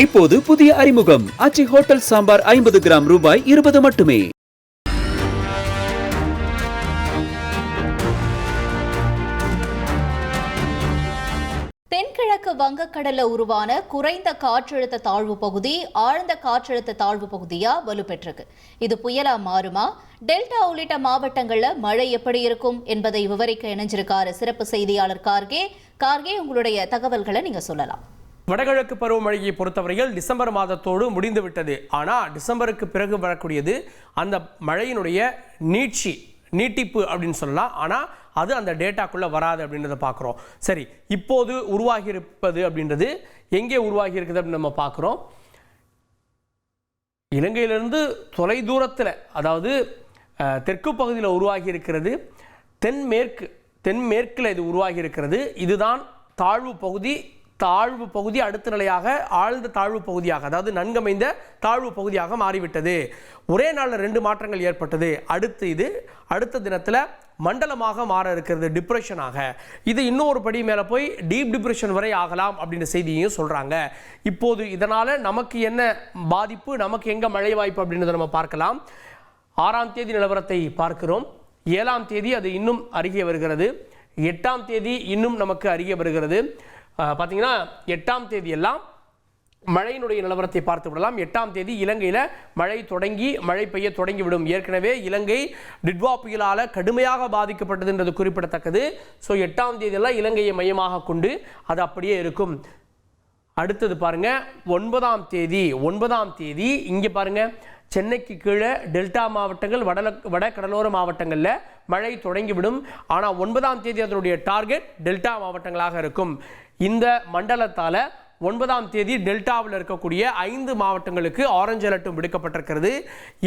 இப்போது புதிய அறிமுகம் ஆச்சி ஹோட்டல் சாம்பார் 50 கிராம் ரூபாய் 20 மட்டுமே. தென்கிழக்கு வங்கக்கடல்ல உருவான குறைந்த காற்றழுத்த தாழ்வு பகுதி ஆழ்ந்த காற்றழுத்த தாழ்வு பகுதியா வலுப்பெற்றிருக்கு. இது புயலா மாறுமா? டெல்டா உள்ளிட்ட மாவட்டங்கள்ல மழை எப்படி இருக்கும் என்பதை விவரிக்க இணைஞ்சிருக்காரு சிறப்பு செய்தியாளர் கார்கே, உங்களுடைய தகவல்களை நீங்க சொல்லலாம். வடகிழக்கு பருவமழையை பொறுத்தவரையில் டிசம்பர் மாதத்தோடு முடிந்துவிட்டது. ஆனால் டிசம்பருக்கு பிறகு வரக்கூடியது அந்த மழையினுடைய நீட்டிப்பு அப்படின்னு சொல்லலாம். ஆனால் அது அந்த டேட்டாக்குள்ளே வராது அப்படின்றத பார்க்குறோம். சரி, இப்போது உருவாகி இருப்பது அப்படின்றது எங்கே உருவாகி இருக்குது அப்படின்னு நம்ம பார்க்குறோம். இலங்கையிலிருந்து தொலை தூரத்தில், அதாவது தெற்கு பகுதியில் உருவாகி இருக்கிறது. தென்மேற்கில் இது உருவாகி இருக்கிறது. இதுதான் தாழ்வு பகுதி அடுத்த நிலையாக ஆழ்ந்த தாழ்வு பகுதியாக, அதாவது நன்கமைந்த தாழ்வு பகுதியாக மாறிவிட்டது. ஒரே நாளில் 2 மாற்றங்கள் ஏற்பட்டது. அடுத்த தினத்தில் மண்டலமாக மாற இருக்கிறது, டிப்ரெஷனாக. இது இன்னொரு படி மேலே போய் டீப் டிப்ரெஷன் வரை ஆகலாம் அப்படின்ற செய்தியையும் சொல்கிறாங்க. இப்போது இதனால் நமக்கு என்ன பாதிப்பு, நமக்கு எங்கே மழை வாய்ப்பு அப்படின்றத நம்ம பார்க்கலாம். 6ஆம் தேதி நிலவரத்தை பார்க்கிறோம். 7ஆம் தேதி அது இன்னும் அருகே வருகிறது. 8ஆம் தேதி இன்னும் நமக்கு அருகே வருகிறது. பார்த்தீங்கன்னா 8ஆம் தேதி எல்லாம் மழையினுடைய நிலவரத்தை பார்த்து விடலாம். 8ஆம் தேதி இலங்கையில் மழை பெய்ய தொடங்கிவிடும். ஏற்கனவே இலங்கை டிட்வா புயலால் கடுமையாக பாதிக்கப்பட்டதுன்றது குறிப்பிடத்தக்கது. ஸோ 8ஆம் தேதியெல்லாம் இலங்கையை மையமாக கொண்டு அது அப்படியே இருக்கும். அடுத்தது பாருங்க, 9ஆம் தேதி இங்கே பாருங்க, சென்னைக்கு கீழே டெல்டா மாவட்டங்கள், வட கடலோர மாவட்டங்களில் மழை தொடங்கிவிடும். ஆனால் 9ஆம் தேதி அதனுடைய டார்கெட் டெல்டா மாவட்டங்களாக இருக்கும். இந்த மண்டலத்தால் 9ஆம் தேதி டெல்டாவில் இருக்கக்கூடிய 5 மாவட்டங்களுக்கு ஆரஞ்சு அலர்ட்டும் விடுக்கப்பட்டிருக்கிறது.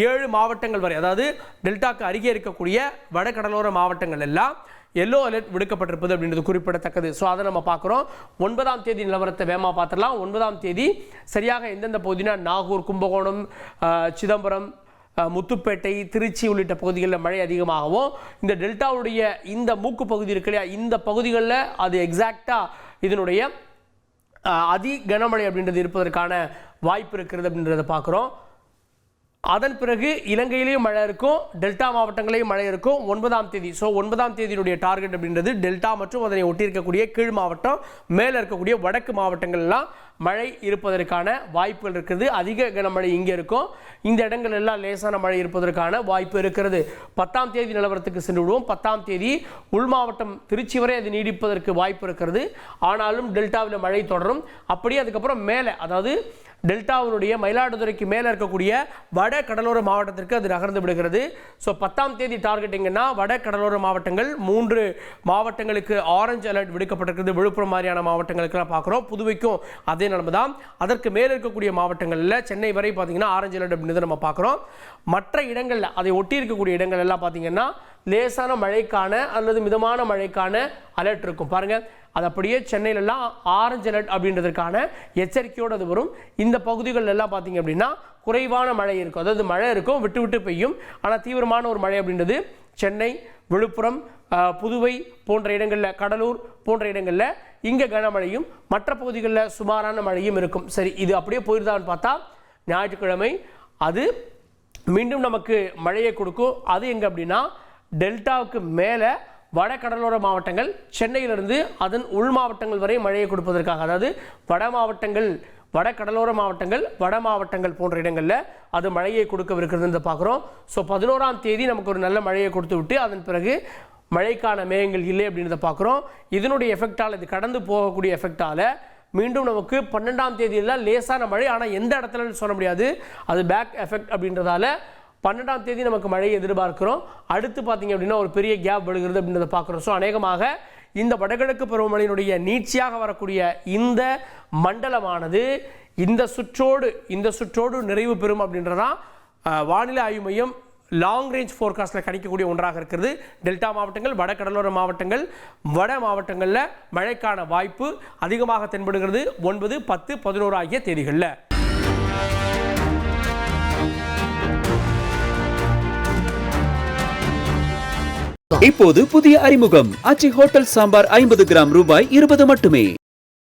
7 மாவட்டங்கள் வரை, அதாவது டெல்டாக்கு அருகே இருக்கக்கூடிய வட கடலோர மாவட்டங்கள் எல்லாம் எல்லோ அலர்ட் விடுக்கப்பட்டிருப்பது அப்படின்றது குறிப்பிடத்தக்கது. ஸோ அதை நம்ம பார்க்குறோம். 9ஆம் தேதி நிலவரத்தை வேகமாக பார்த்துடலாம். 9ஆம் தேதி சரியாக எந்தெந்த பகுதினா நாகூர், கும்பகோணம், சிதம்பரம், முத்துப்பேட்டை, திருச்சி உள்ளிட்ட பகுதிகளில் மழை அதிகமாகவும், இந்த டெல்டாவுடைய இந்த மூக்கு பகுதி இருக்கு இல்லையா, இந்த பகுதிகளில் அது எக்ஸாக்டாக இதனுடைய அதி கனமழை அப்படின்றது இருப்பதற்கான வாய்ப்பு இருக்கிறது அப்படின்றத பார்க்குறோம். அதன் பிறகு இலங்கையிலேயும் மழை இருக்கும், டெல்டா மாவட்டங்களையும் மழை இருக்கும் 9ஆம் தேதி. ஸோ 9ஆம் தேதியினுடைய டார்கெட் அப்படின்றது டெல்டா மற்றும் அதனை ஒட்டி இருக்கக்கூடிய கீழ் மாவட்டம், மேலே இருக்கக்கூடிய வடக்கு மாவட்டங்கள்லாம் மழை இருப்பதற்கான வாய்ப்புகள் இருக்குது. அதிக கனமழை இங்கே இருக்கும். இந்த இடங்கள் எல்லாம் லேசான மழை இருப்பதற்கான வாய்ப்பு இருக்கிறது. 10ஆம் தேதி நிலவரத்துக்கு சென்று விடுவோம். 10ஆம் தேதி உள் மாவட்டம் திருச்சி வரை அது நீடிப்பதற்கு வாய்ப்பு இருக்கிறது. ஆனாலும் டெல்டாவில் மழை தொடரும். அப்படியே அதுக்கப்புறம் மேலே, அதாவது டெல்டாவினுடைய மயிலாடுதுறைக்கு மேலே இருக்கக்கூடிய வட கடலோர மாவட்டத்திற்கு அது நகர்ந்து விடுகிறது. ஸோ 10ஆம் தேதி டார்கெட் எங்கன்னா வட கடலோர மாவட்டங்கள் 3 மாவட்டங்களுக்கு ஆரஞ்சு அலர்ட் விடுக்கப்பட்டிருக்கிறது. விழுப்புரம் மாதிரியான மாவட்டங்களுக்கெல்லாம் பார்க்குறோம். புதுவைக்கும் அதே நிலைமை தான். அதற்கு மேலே இருக்கக்கூடிய மாவட்டங்களில் சென்னை வரை பார்த்தீங்கன்னா ஆரஞ்சு அலர்ட் அப்படின்றத நம்ம பார்க்குறோம். மற்ற இடங்களில் அதை ஒட்டி இருக்கக்கூடிய இடங்கள் எல்லாம் பார்த்தீங்கன்னா லேசான மழைக்கான அல்லது மிதமான மழைக்கான அலர்ட் இருக்கும். பாருங்கள், அது அப்படியே சென்னையிலெல்லாம் ஆரஞ்சு அலர்ட் அப்படின்றதுக்கான எச்சரிக்கையோடு அது வரும். இந்த பகுதிகள் எல்லாம் பார்த்தீங்க அப்படின்னா குறைவான மழை இருக்கும், அதாவது மழை இருக்கும், விட்டு விட்டு பெய்யும். ஆனால் தீவிரமான ஒரு மழை அப்படின்றது சென்னை, விழுப்புரம், புதுவை போன்ற இடங்களில், கடலூர் போன்ற இடங்களில் இங்கே கனமழையும், மற்ற பகுதிகளில் சுமாரான மழையும் இருக்கும். சரி, இது அப்படியே போயிருந்தான்னு பார்த்தா ஞாயிற்றுக்கிழமை அது மீண்டும் நமக்கு மழையை கொடுக்கும். அது எங்கே அப்படின்னா டெல்டாவுக்கு மேலே வட கடலோர மாவட்டங்கள், சென்னையிலிருந்து அதன் உள் மாவட்டங்கள் வரை மழையை கொடுப்பதற்காக, அதாவது வட கடலோர மாவட்டங்கள், வட மாவட்டங்கள் போன்ற இடங்களில் அது மழையை கொடுக்கவிருக்கிறது பார்க்குறோம். ஸோ 11ஆம் தேதி நமக்கு ஒரு நல்ல மழையை கொடுத்து விட்டு அதன் பிறகு மழைக்கான மேகங்கள் இல்லை அப்படின்றத பார்க்குறோம். இதனுடைய எஃபெக்டால், இது கடந்து போகக்கூடிய எஃபெக்டால் மீண்டும் நமக்கு 12ஆம் தேதியெல்லாம் லேசான மழை. ஆனால் எந்த இடத்துல சொல்ல முடியாது, அது பேக் எஃபெக்ட் அப்படின்றதால 12ஆம் தேதி நமக்கு மழையை எதிர்பார்க்கிறோம். அடுத்து பார்த்தீங்க அப்படின்னா ஒரு பெரிய கேப் விழுகிறது அப்படின்றத பார்க்குறோம். ஸோ அநேகமாக இந்த வடகிழக்கு பருவமழையினுடைய நீட்சியாக வரக்கூடிய இந்த மண்டலமானது இந்த சுற்றோடு நிறைவு பெறும் அப்படின்றதான் வானிலை ஆய்வு மையம் லாங் ரேஞ்ச் ஃபோர்காஸ்ட்டில் கிடைக்கக்கூடிய ஒன்றாக இருக்கிறது. டெல்டா மாவட்டங்கள், வட கடலோர மாவட்டங்கள், வட மாவட்டங்களில் மழைக்கான வாய்ப்பு அதிகமாக தென்படுகிறது 9, 10, 11 ஆகிய தேதிகளில். இப்போது புதிய அறிமுகம் ஆச்சி ஹோட்டல் சாம்பார் 50 கிராம் ரூபாய் 20 மட்டுமே.